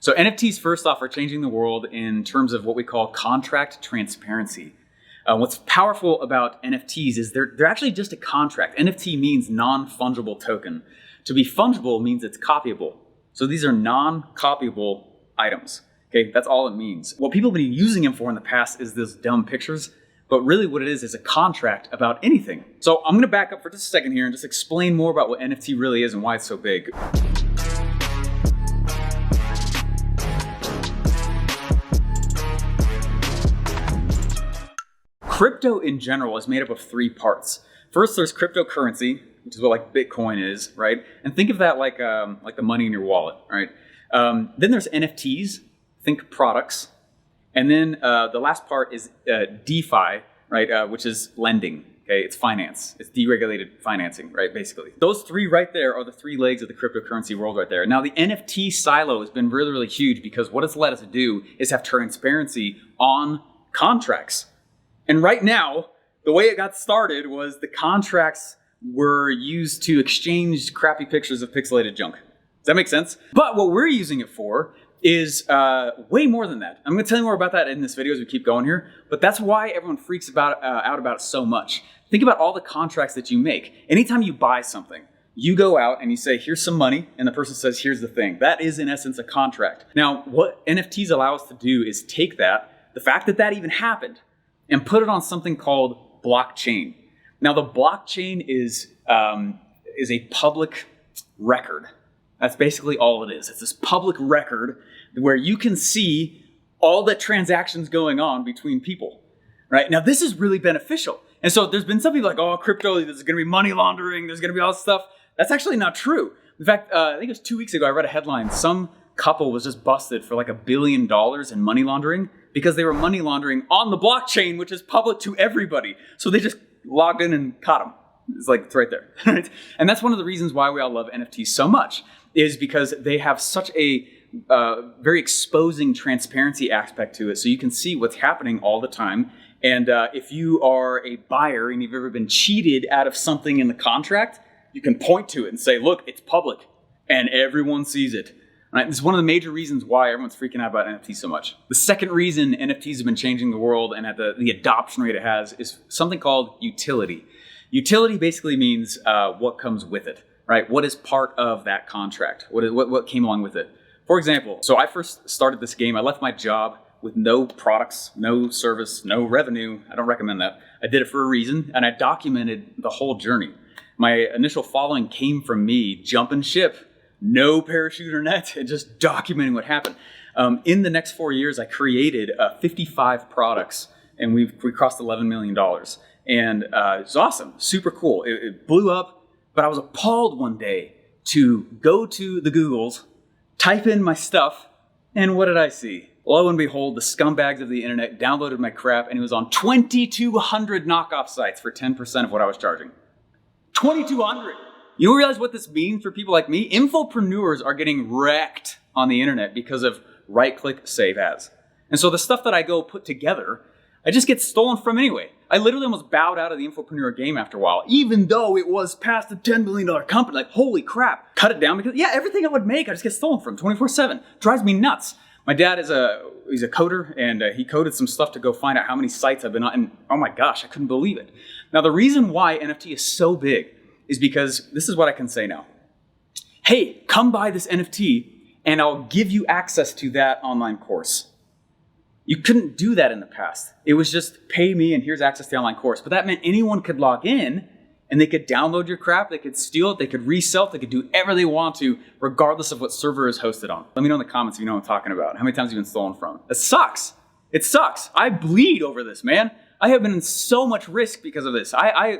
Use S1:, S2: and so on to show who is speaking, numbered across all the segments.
S1: So NFTs, first off, are changing the world in terms of what we call contract transparency. What's powerful about NFTs is they're actually just a contract. NFT means non-fungible token. To be fungible means it's copyable. So these are non-copyable items. Okay, that's all it means. What people have been using them for in the past is those dumb pictures, but really what it is a contract about anything. So I'm gonna back up for just a second here and just explain more about what NFT really is and why it's so big. Crypto in general is made up of three parts. First, there's cryptocurrency, which is what like Bitcoin is, right? And think of that like the money in your wallet, right? Then there's NFTs, think products. And then the last part is DeFi, right? Which is lending, okay? It's finance. It's deregulated financing, right? Basically. Those three right there are the three legs of the cryptocurrency world right there. Now, the NFT silo has been really, really huge because what it's let us do is have transparency on contracts. And right now, the way it got started was the contracts were used to exchange crappy pictures of pixelated junk. Does that make sense? But what we're using it for is way more than that. I'm going to tell you more about that in this video as we keep going here, but that's why everyone freaks out about it so much. Think about all the contracts that you make. Anytime you buy something, you go out and you say, here's some money, and the person says, here's the thing. That is, in essence, a contract. Now, what NFTs allow us to do is take that, the fact that that even happened, and put it on something called blockchain. Now, the blockchain is a public record. That's basically all it is. It's this public record where you can see all the transactions going on between people, right? Now, this is really beneficial. And so there's been some people like, oh, crypto, there's going to be money laundering, there's going to be all this stuff. That's actually not true. In fact, I think it was 2 weeks ago, I read a headline. Some couple was just busted for like $1 billion in money laundering because they were money laundering on the blockchain, which is public to everybody. So they just logged in and caught them. It's like, it's right there. Right? And that's one of the reasons why we all love NFTs so much, is because they have such a very exposing transparency aspect to it. So you can see what's happening all the time. And if you are a buyer and you've ever been cheated out of something in the contract, you can point to it and say, look, it's public and everyone sees it. Right? This is one of the major reasons why everyone's freaking out about NFTs so much. The second reason NFTs have been changing the world and at the adoption rate it has is something called utility. Utility basically means what comes with it, right? What is part of that contract? What came along with it? For example, so I first started this game. I left my job with no products, no service, no revenue. I don't recommend that. I did it for a reason, and I documented the whole journey. My initial following came from me jumping ship, no parachute or net, and just documenting what happened. In the next 4 years, I created 55 products, and we crossed $11 million. And it was awesome, super cool. It blew up, but I was appalled one day to go to the Googles, type in my stuff, and what did I see? Lo and behold, the scumbags of the internet downloaded my crap, and it was on 2,200 knockoff sites for 10% of what I was charging. 2,200! You don't realize what this means for people like me? Infopreneurs are getting wrecked on the internet because of right-click save as. And so the stuff that I go put together, I just get stolen from anyway. I literally almost bowed out of the infopreneur game after a while, even though it was past a $10 million company. Like, holy crap. Cut it down because, yeah, everything I would make, I just get stolen from 24/7. Drives me nuts. My dad is he's a coder, and he coded some stuff to go find out how many sites I've been on, and oh my gosh, I couldn't believe it. Now, the reason why NFT is so big is because this is what I can say now. Hey, come buy this NFT, and I'll give you access to that online course. You couldn't do that in the past. It was just pay me, and here's access to the online course. But that meant anyone could log in, and they could download your crap, they could steal it, they could resell it, they could do whatever they want to, regardless of what server is hosted on. Let me know in the comments if you know what I'm talking about. How many times have you been stolen from? It sucks. It sucks. I bleed over this, man. I have been in so much risk because of this.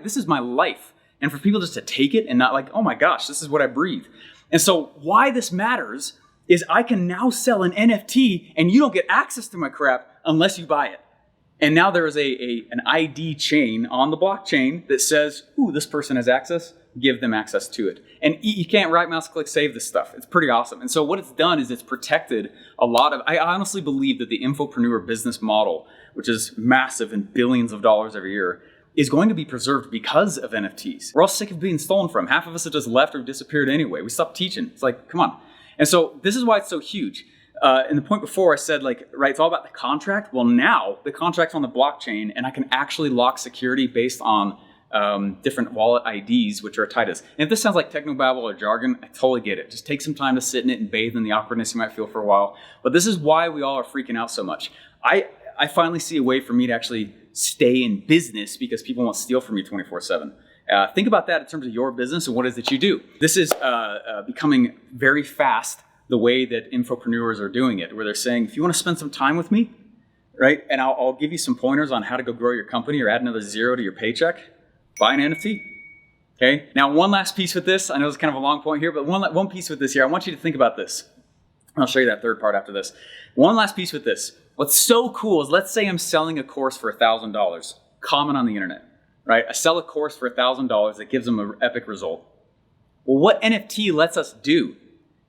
S1: This is my life. And for people just to take it and not like, oh my gosh, this is what I breathe. And so why this matters is I can now sell an NFT and you don't get access to my crap unless you buy it. And now there is an ID chain on the blockchain that says, ooh, this person has access, give them access to it. And you can't right mouse click save this stuff. It's pretty awesome. And so what it's done is it's protected a lot of, I honestly believe that the infopreneur business model, which is massive and billions of dollars every year, is going to be preserved because of NFTs. We're all sick of being stolen from. Half of us have just left or disappeared anyway. We stopped teaching. It's like, come on. And so this is why it's so huge. In the point before I said, like, right, it's all about the contract. Well, now the contract's on the blockchain and I can actually lock security based on different wallet IDs, which are tied as. And if this sounds like technobabble or jargon, I totally get it. Just take some time to sit in it and bathe in the awkwardness you might feel for a while. But this is why we all are freaking out so much. I finally see a way for me to actually stay in business because people won't steal from you 24/7. Think about that in terms of your business and what it is that you do. This is becoming very fast the way that infopreneurs are doing it, where they're saying, if you want to spend some time with me, right, and I'll give you some pointers on how to go grow your company or add another zero to your paycheck, buy an NFT. Okay. Now, one last piece with this. I know it's kind of a long point here, but one piece with this here. I want you to think about this. I'll show you that third part after this. One last piece with this. What's so cool is, let's say I'm selling a course for $1,000, common on the internet, right? I sell a course for $1,000 that gives them an epic result. Well, what NFT lets us do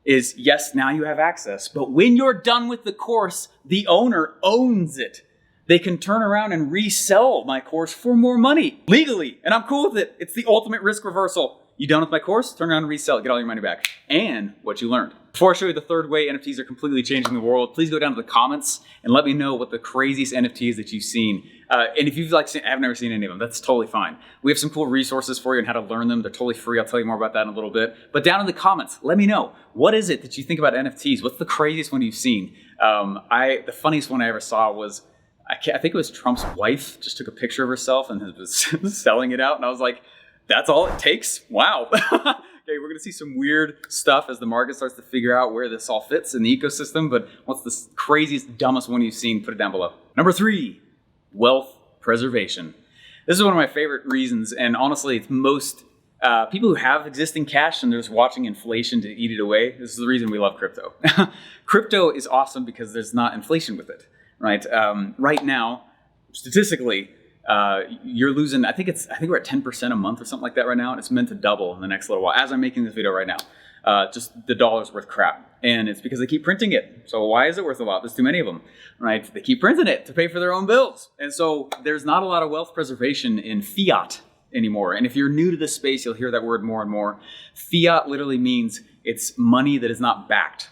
S1: is, yes, now you have access, but when you're done with the course, the owner owns it. They can turn around and resell my course for more money legally, and I'm cool with it. It's the ultimate risk reversal. You done with my course? Turn around and resell it. Get all your money back and what you learned. Before I show you the third way NFTs are completely changing the world, please go down to the comments and let me know what the craziest NFT is that you've seen. And if you've I've never seen any of them, that's totally fine. We have some cool resources for you on how to learn them. They're totally free. I'll tell you more about that in a little bit. But down in the comments, let me know. What is it that you think about NFTs? What's the craziest one you've seen? The funniest one I ever saw was, I think it was Trump's wife just took a picture of herself and was selling it out. And I was like, that's all it takes? Wow. Okay, we're going to see some weird stuff as the market starts to figure out where this all fits in the ecosystem. But what's the craziest, dumbest one you've seen? Put it down below. Number 3, wealth preservation. This is one of my favorite reasons. And honestly, it's most people who have existing cash and they're just watching inflation to eat it away. This is the reason we love crypto. Crypto is awesome because there's not inflation with it, right? Right now, statistically, you're losing, I think we're at 10% a month or something like that right now, and it's meant to double in the next little while. As I'm making this video right now, just the dollar's worth crap, and it's because they keep printing it. So why is it worth a lot? There's too many of them, right? They keep printing it to pay for their own bills, and so there's not a lot of wealth preservation in fiat anymore. And if you're new to this space, you'll hear that word more and more. Fiat literally means it's money that is not backed.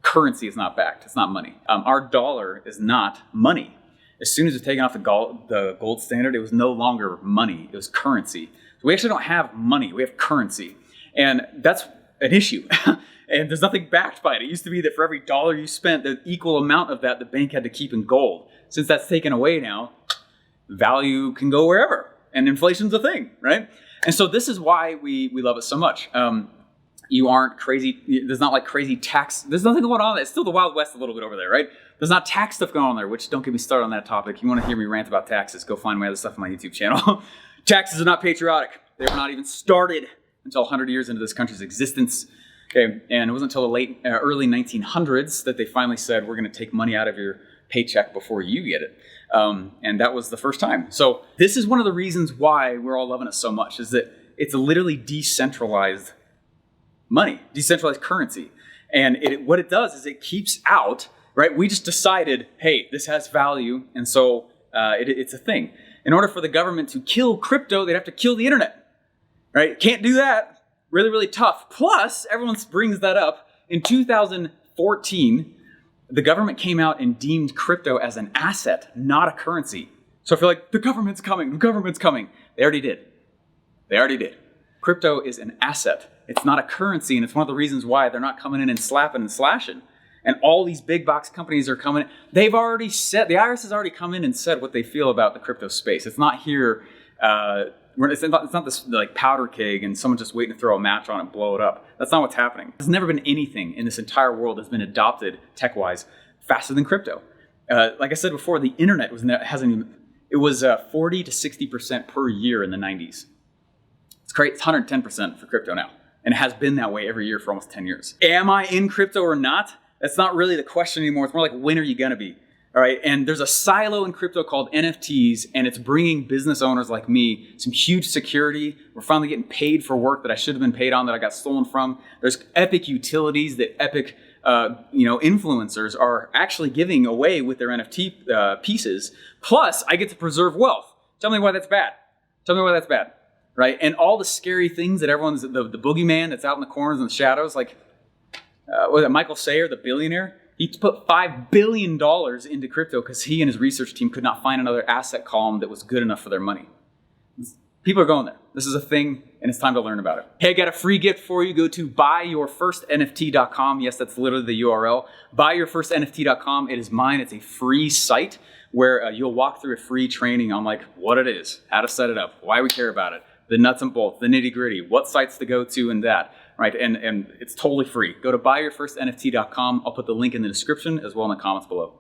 S1: Currency is not backed. It's not money. Our dollar is not money. As soon as it's taken off the gold standard, it was no longer money. It was currency. So we actually don't have money. We have currency. And that's an issue. And there's nothing backed by it. It used to be that for every dollar you spent, the equal amount of that the bank had to keep in gold. Since that's taken away now, value can go wherever. And inflation's a thing, right? And so this is why we love it so much. You aren't crazy. There's not like crazy tax. There's nothing going on. It's still the Wild West a little bit over there, right? There's not tax stuff going on there, which don't get me started on that topic. You want to hear me rant about taxes, go find my other stuff on my YouTube channel. Taxes are not patriotic. They were not even started until 100 years into this country's existence. Okay, and it wasn't until the early 1900s that they finally said, we're going to take money out of your paycheck before you get it. And that was the first time. So this is one of the reasons why we're all loving it so much, is that it's a literally decentralized money, decentralized currency. And what it does is it keeps out, right? We just decided, hey, this has value, and so it's a thing. In order for the government to kill crypto, they'd have to kill the internet, right? Can't do that. Really, really tough. Plus, everyone brings that up. In 2014, the government came out and deemed crypto as an asset, not a currency. So if you're like, the government's coming, they already did. They already did. Crypto is an asset. It's not a currency, and it's one of the reasons why they're not coming in and slapping and slashing. And all these big box companies are coming. They've already said, the IRS has already come in and said what they feel about the crypto space. It's not here. It's not this like powder keg and someone just waiting to throw a match on it and blow it up. That's not what's happening. There's never been anything in this entire world that's been adopted tech-wise faster than crypto. Like I said before, the internet was 40 to 60% per year in the 90s. It's great. It's 110% for crypto now. And it has been that way every year for almost 10 years. Am I in crypto or not? That's not really the question anymore. It's more like, when are you going to be? All right. And there's a silo in crypto called NFTs, and it's bringing business owners like me some huge security. We're finally getting paid for work that I should have been paid on that I got stolen from. There's epic utilities that epic influencers are actually giving away with their NFT pieces. Plus, I get to preserve wealth. Tell me why that's bad. Tell me why that's bad. Right? And all the scary things that everyone's, the boogeyman that's out in the corners and the shadows, like Michael Sayer, the billionaire, He put $5 billion into crypto because he and his research team could not find another asset column that was good enough for their money. People are going there. This is a thing, and it's time to learn about it. Hey, I got a free gift for you. Go to buyyourfirstnft.com. Yes, that's literally the URL. Buyyourfirstnft.com. It is mine. It's a free site where you'll walk through a free training on like what it is, how to set it up, why we care about it, the nuts and bolts, the nitty gritty, what sites to go to and that, right? And it's totally free. Go to buyyourfirstnft.com. I'll put the link in the description as well in the comments below.